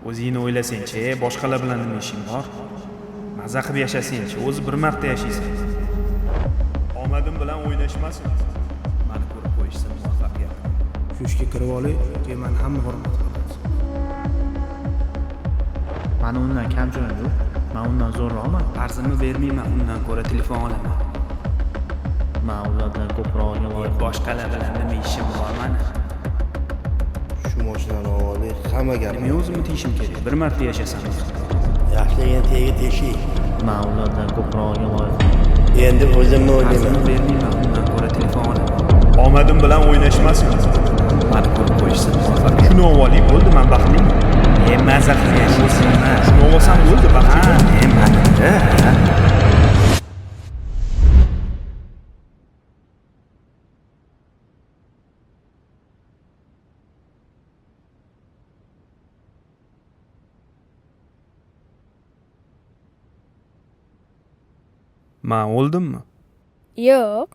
O'zingni o'ylasang-chi, boshqalar bilan nima ishing bor? Maza qilib yashasang-chi, o'zi bir marta yashaysan. Omadim bilan o'ynashmasin. Meni ko'rib qo'yishsa muvaffaqiyat. Shu ishga kirib olay, keyin meni hamma hurmat qiladi. Mani undan kam joyim yo'q. Men undan zo'rroqman. Arzimni bermayman, undan ko'ra telefon olaman. Men ulardan ko'proq yolg'on. Boshqalar bilan nima ishim bor meni? Shu mashinani olay, hamma gap. Men o'zimni tiyishim kerak. Bir marta yashasam. Yaxshilagan tegi teshik. Men ulardan ko'proq yolg'on. Endi o'zimni o'ylayman. Arzimni bermayman, undan ko'ra telefon olaman. Omadim bilan o'ynashmasin. Meni ko'rib qo'yishsa muvaffaqiyat. Shuni oling, bo'ldi, men baxtliman. Maza qilib yashaysan. Shuni olsam bo'ldi, baxtliman. Manimda. Men o'ldimmi? Yo'q.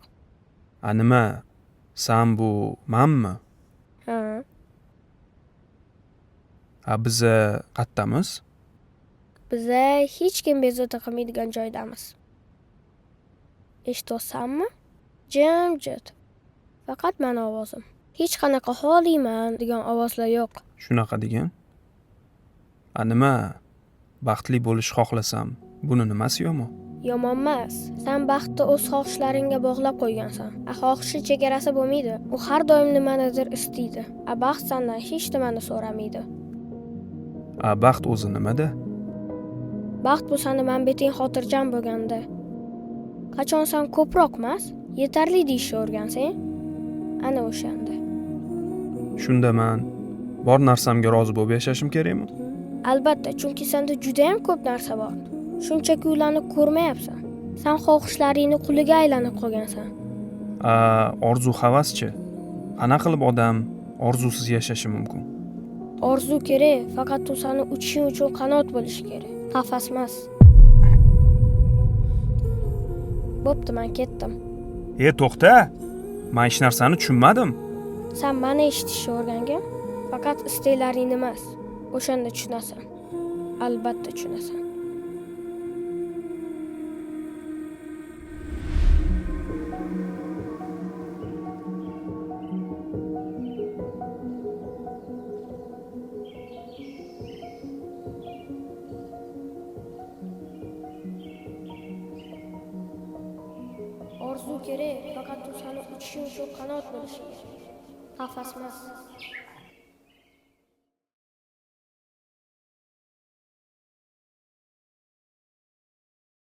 Nima? Sen bu menmi? Ha. Biza qattamiz? Biza hech kim bezovta qilmaydigan joydamiz. Eshitayapsanmi? Jimjit. Faqat meni ovozim. Hech qanaqa holiyman degan ovozlar yo'q. Shunaqa degan? Nima? Baxtli bo'lish xohlasam, buni nimasi yomon? Yomon emas. Sen baxtni o'z xohishlaringga bog'lab qo'ygansan. Xohishi chegarasi bo'lmaydi. U har doim nimanidir istaydi. Baxt sendan hech nimani so'ramaydi. Baxt o'zi nimada? Baxt bu seni manbeting xotirjam bo'lganda. Qachon sen ko'proq emas, yetarli deyishni o'rgansang, ana o'shanda. Shunda men bor narsamga rozi bo'lib yashashim kerakmi? Albatta, chunki senda juda ham ko'p narsa bor. Shunchaki ularni ko'rmayapsan. Sen xohishlaringni quliga aylanib qolgansan. Orzu havaschi. Qanaqa qilib odam orzusiz yashashi mumkin? Orzu kerak, faqat u seni uchishing uchun qanot bo'lishi kerak. Qafas emas. Bo'pti, men ketdim. To'xta. Men hech narsani tushunmadim. Sen meni eshitishni o'rgangin. Faqat isteklaring emas. O'shanda tushunasan. Albatta tushunasan. Orzu kerak, faqat u seni uchishing uchun qanot bo'lishi kerak. Qafas emas.